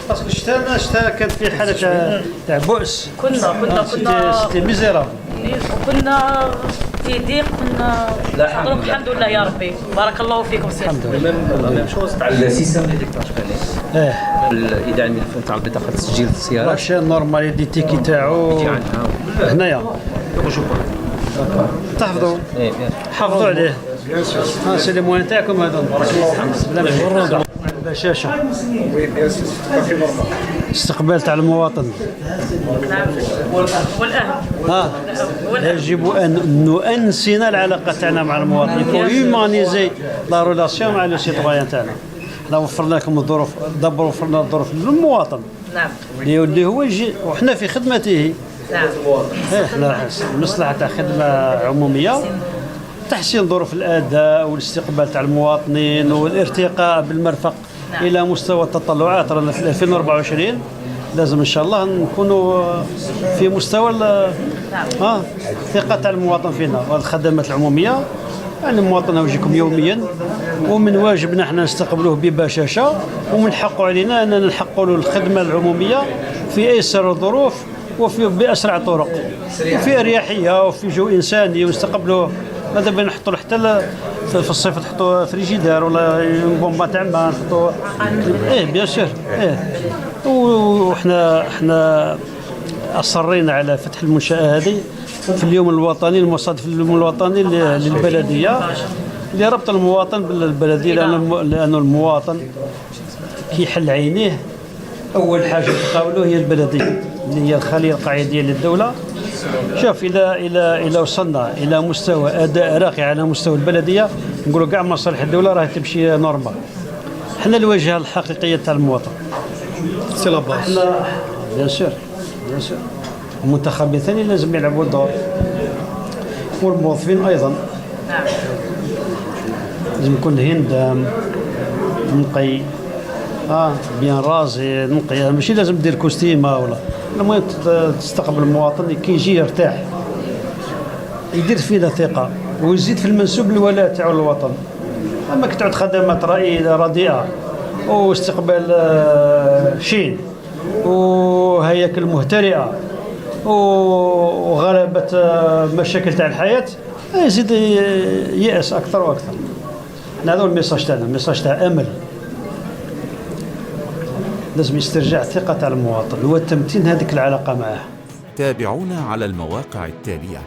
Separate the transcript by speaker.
Speaker 1: باسكو الشتاء كانت في حاله تاع بؤس.
Speaker 2: كنا
Speaker 1: سيتي ميزيرابل.
Speaker 2: وكنا في ضيق. كنا الحمد لله يا ربي. بارك الله فيكم سيدي.
Speaker 1: الحمد لله.
Speaker 3: ميم شوز تاع السيستم اللي ديك تاع الاذاعه الملف تاع بطاقه تسجيل السيارات.
Speaker 1: ماشي نورماليتي كي تاعو هنايا تحفظوا حافظوا عليه. سي لي موان تاعكم هذا بشاشه استقبال تاع المواطن.
Speaker 2: نعم والأهم
Speaker 1: يجب ان نؤنسنا العلاقه تاعنا مع المواطن. يكون هيومانيزي لا ريلاسيون مع لو سيتويان تاعنا. حنا وفرنا لكم الظروف، وفرنا الظروف للمواطن.
Speaker 2: نعم
Speaker 1: اللي هو يجي وحنا في خدمته.
Speaker 2: نعم
Speaker 1: حنا المصلحه تاع خدمه عموميه، تحسين ظروف الاداء والاستقبال تاع المواطنين والارتقاء بالمرفق الى مستوى التطلعات. رانا في 2024 لازم ان شاء الله نكونوا في مستوى الثقه تاع المواطن فينا والخدمات العموميه. يعني المواطن يجيكم يوميا، ومن واجبنا احنا نستقبلوه ببشاشه، ومن حقه علينا اننا نحققوا له الخدمه العموميه في ايسر الظروف وفي باسرع الطرق وفي اريحيه وفي جو انساني، ونستقبلوه. ماذا بين نحطوا حتى في الصيف نحطوا فريجيدير ولا بومبا تاع الماء نحطوا. بيان سور. وحنا اصرينا على فتح المنشاه هذه في اليوم الوطني المصادف لليوم الوطني للبلديه، لربط المواطن بالبلديه. لانه المواطن كي يحل عينيه اول حاجه تقابله هي البلديه اللي هي الخليه القاعديه للدوله. شوف الى وصلنا الى مستوى اداء راقي على مستوى البلديه، نقولوا كاع مصالح الدوله راه تمشي نورمال. حنا الواجهه الحقيقيه تاع المواطن. سي لا باس. بيان سور بيان سور. المنتخبين ثاني لازم يلعبوا دور، والموظفين ايضا.
Speaker 2: نعم
Speaker 1: لازم يكون هندام نقي بيان رازي نقي. ماشي لازم دير كوستيمه ولا. المهم تستقبل المواطن كي يجي يرتاح، يدير فينا ثقه ويزيد في المنسوب الولاء تاعو للوطن. اما كي تعود خدمات رديئه واستقبال شين وهياكل مهترئه وغلبة مشاكل تاع الحياه، يزيد يأس اكثر واكثر. هذا هو الميساج تاعنا، الميساج تاع امل. لازم يسترجع الثقه تاع المواطن وتمتين هذيك العلاقه معه.
Speaker 4: تابعونا على المواقع التالية.